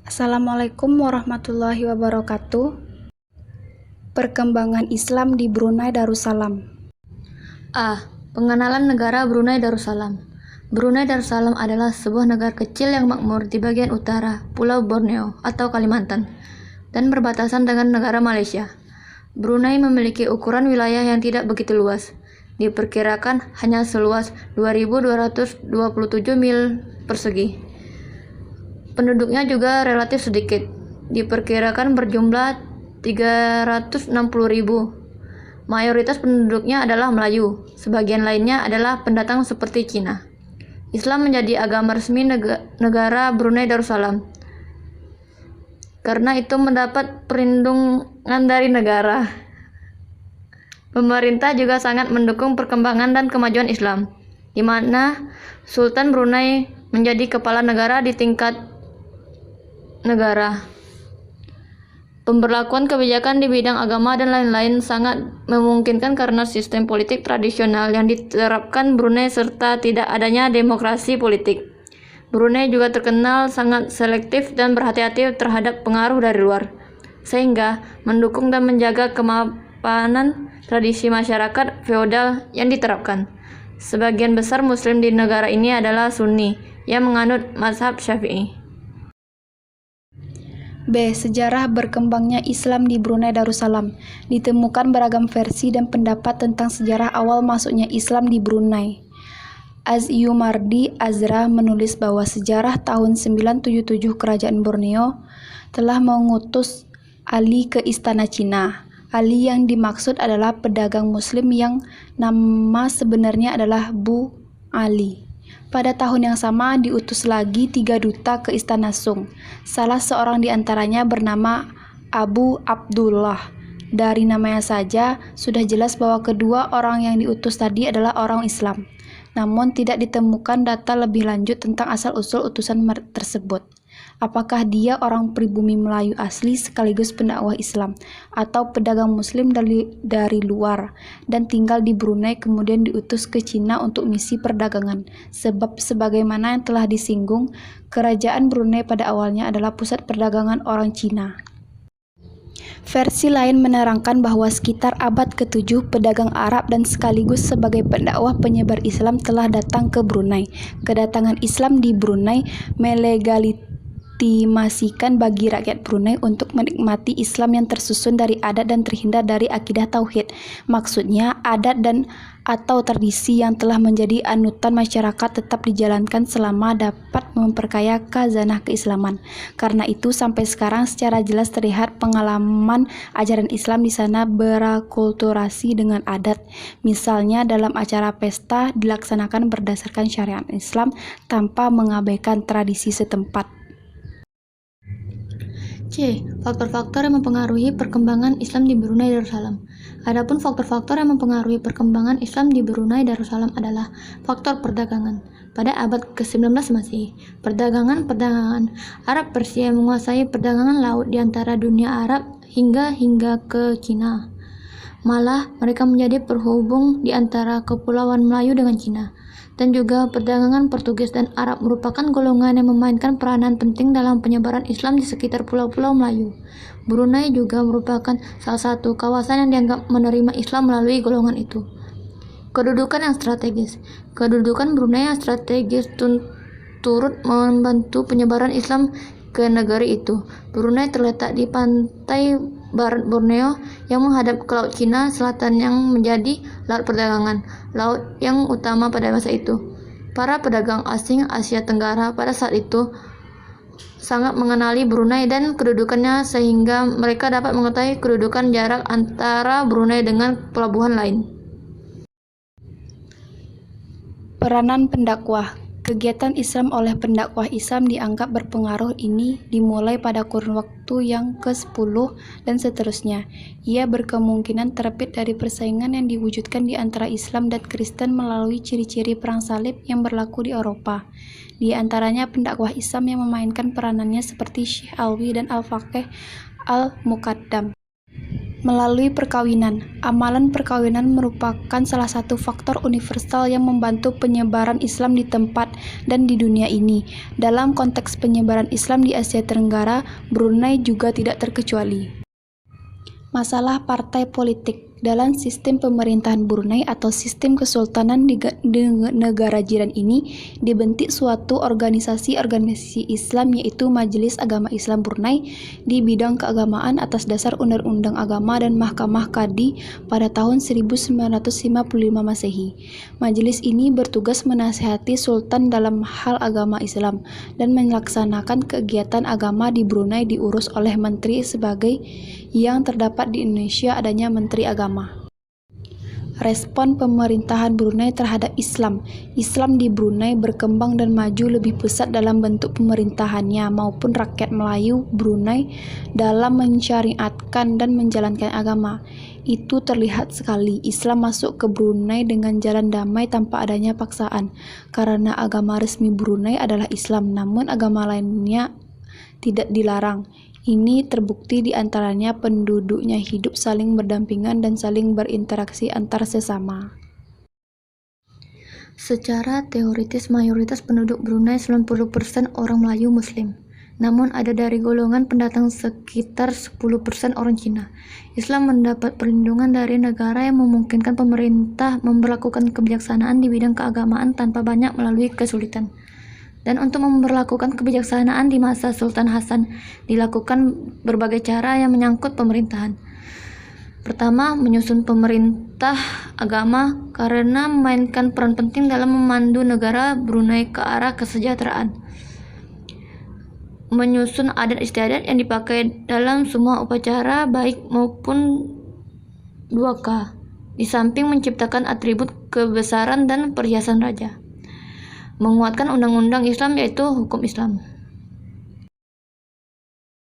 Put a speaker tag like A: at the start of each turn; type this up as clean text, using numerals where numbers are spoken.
A: Assalamualaikum warahmatullahi wabarakatuh. Perkembangan Islam di Brunei Darussalam.
B: Pengenalan negara Brunei Darussalam. Brunei Darussalam adalah sebuah negara kecil yang makmur di bagian utara Pulau Borneo atau Kalimantan dan berbatasan dengan negara Malaysia. Brunei memiliki ukuran wilayah yang tidak begitu luas. Diperkirakan hanya seluas 2.227 mil persegi. Penduduknya juga relatif sedikit. Diperkirakan berjumlah 360.000. Mayoritas penduduknya adalah Melayu, sebagian lainnya adalah pendatang seperti Cina. Islam menjadi agama resmi negara Brunei Darussalam. Karena itu mendapat perlindungan dari negara. Pemerintah juga sangat mendukung perkembangan dan kemajuan Islam, di mana Sultan Brunei menjadi kepala negara di tingkat negara. Pemberlakuan kebijakan di bidang agama dan lain-lain sangat memungkinkan karena sistem politik tradisional yang diterapkan Brunei serta tidak adanya demokrasi politik. Brunei juga terkenal sangat selektif dan berhati-hati terhadap pengaruh dari luar, sehingga mendukung dan menjaga kemapanan tradisi masyarakat feodal yang diterapkan. Sebagian besar Muslim di negara ini adalah Sunni yang menganut mazhab Syafi'i.
A: B. Sejarah berkembangnya Islam di Brunei Darussalam. Ditemukan beragam versi dan pendapat tentang sejarah awal masuknya Islam di Brunei. Azyumardi Azra menulis bahwa sejarah tahun 977 Kerajaan Borneo telah mengutus Ali ke istana Cina. Ali yang dimaksud adalah pedagang Muslim yang nama sebenarnya adalah Bu Ali. Pada tahun yang sama diutus lagi 3 duta ke istana Sung. Salah seorang di antaranya bernama Abu Abdullah. Dari namanya saja sudah jelas bahwa kedua orang yang diutus tadi adalah orang Islam. Namun tidak ditemukan data lebih lanjut tentang asal-usul utusan tersebut. Apakah dia orang pribumi Melayu asli sekaligus pendakwah Islam, atau pedagang Muslim dari luar dan tinggal di Brunei kemudian diutus ke Cina untuk misi perdagangan? Sebab sebagaimana yang telah disinggung, kerajaan Brunei pada awalnya adalah pusat perdagangan orang Cina. Versi lain menerangkan bahwa sekitar abad ke-7 pedagang Arab dan sekaligus sebagai pendakwah penyebar Islam telah datang ke Brunei. Kedatangan Islam di Brunei melegitimasikan bagi rakyat Brunei untuk menikmati Islam yang tersusun dari adat dan terhindar dari akidah tauhid. Maksudnya, adat dan atau tradisi yang telah menjadi anutan masyarakat tetap dijalankan selama dapat memperkaya khazanah keislaman. Karena itu sampai sekarang secara jelas terlihat pengalaman ajaran Islam di sana berakulturasi dengan adat. Misalnya dalam acara pesta dilaksanakan berdasarkan syariat Islam tanpa mengabaikan tradisi setempat.
B: C. Faktor-faktor yang mempengaruhi perkembangan Islam di Brunei Darussalam. Adapun faktor-faktor yang mempengaruhi perkembangan Islam di Brunei Darussalam adalah faktor perdagangan. Pada abad ke-19 Masehi, perdagangan Arab Persia menguasai perdagangan laut di antara dunia Arab hingga ke Cina. Malah mereka menjadi penghubung di antara kepulauan Melayu dengan Cina. Dan juga perdagangan Portugis dan Arab merupakan golongan yang memainkan peranan penting dalam penyebaran Islam di sekitar pulau-pulau Melayu. Brunei juga merupakan salah satu kawasan yang dianggap menerima Islam melalui golongan itu. Kedudukan yang strategis. Kedudukan Brunei yang strategis turut membantu penyebaran Islam ke negeri itu. Brunei terletak di pantai barat Borneo yang menghadap ke Laut Cina Selatan yang menjadi laut perdagangan, laut yang utama pada masa itu. Para pedagang asing Asia Tenggara pada saat itu sangat mengenali Brunei dan kedudukannya sehingga mereka dapat mengetahui kedudukan jarak antara Brunei dengan pelabuhan lain.
A: Peranan pendakwah. Kegiatan Islam oleh pendakwah Islam dianggap berpengaruh. Ini dimulai pada kurun waktu yang ke-10 dan seterusnya. Ia berkemungkinan terbit dari persaingan yang diwujudkan di antara Islam dan Kristen melalui ciri-ciri perang salib yang berlaku di Eropa. Di antaranya pendakwah Islam yang memainkan peranannya seperti Syekh Alwi dan Al-Faqih Al-Muqaddam. Melalui perkawinan, amalan perkawinan merupakan salah satu faktor universal yang membantu penyebaran Islam di tempat dan di dunia ini. Dalam konteks penyebaran Islam di Asia Tenggara, Brunei juga tidak terkecuali. Masalah partai politik. Dalam sistem pemerintahan Brunei atau sistem kesultanan di negara jiran ini, dibentuk suatu organisasi Islam yaitu Majelis Agama Islam Brunei di bidang keagamaan atas dasar Undang-Undang Agama dan Mahkamah Qadi pada tahun 1955 Masehi. Majelis ini bertugas menasihati Sultan dalam hal agama Islam dan melaksanakan kegiatan agama di Brunei diurus oleh menteri sebagai yang terdapat di Indonesia adanya Menteri Agama. Respon pemerintahan Brunei terhadap Islam. Islam di Brunei berkembang dan maju lebih pesat dalam bentuk pemerintahannya maupun rakyat Melayu Brunei dalam mensyariatkan dan menjalankan agama. Itu terlihat sekali. Islam masuk ke Brunei dengan jalan damai tanpa adanya paksaan, karena agama resmi Brunei adalah Islam, namun agama lainnya tidak dilarang. Ini terbukti di antaranya penduduknya hidup saling berdampingan dan saling berinteraksi antar sesama.
B: Secara teoritis mayoritas penduduk Brunei 90% orang Melayu Muslim. Namun ada dari golongan pendatang sekitar 10% orang Cina. Islam mendapat perlindungan dari negara yang memungkinkan pemerintah memberlakukan kebijaksanaan di bidang keagamaan tanpa banyak melalui kesulitan. Dan untuk memberlakukan kebijaksanaan di masa Sultan Hasan dilakukan berbagai cara yang menyangkut pemerintahan. Pertama, menyusun pemerintah agama karena memainkan peran penting dalam memandu negara Brunei ke arah kesejahteraan. Menyusun adat istiadat yang dipakai dalam semua upacara baik maupun 2K, di samping menciptakan atribut kebesaran dan perhiasan raja. Menguatkan undang-undang Islam yaitu hukum Islam.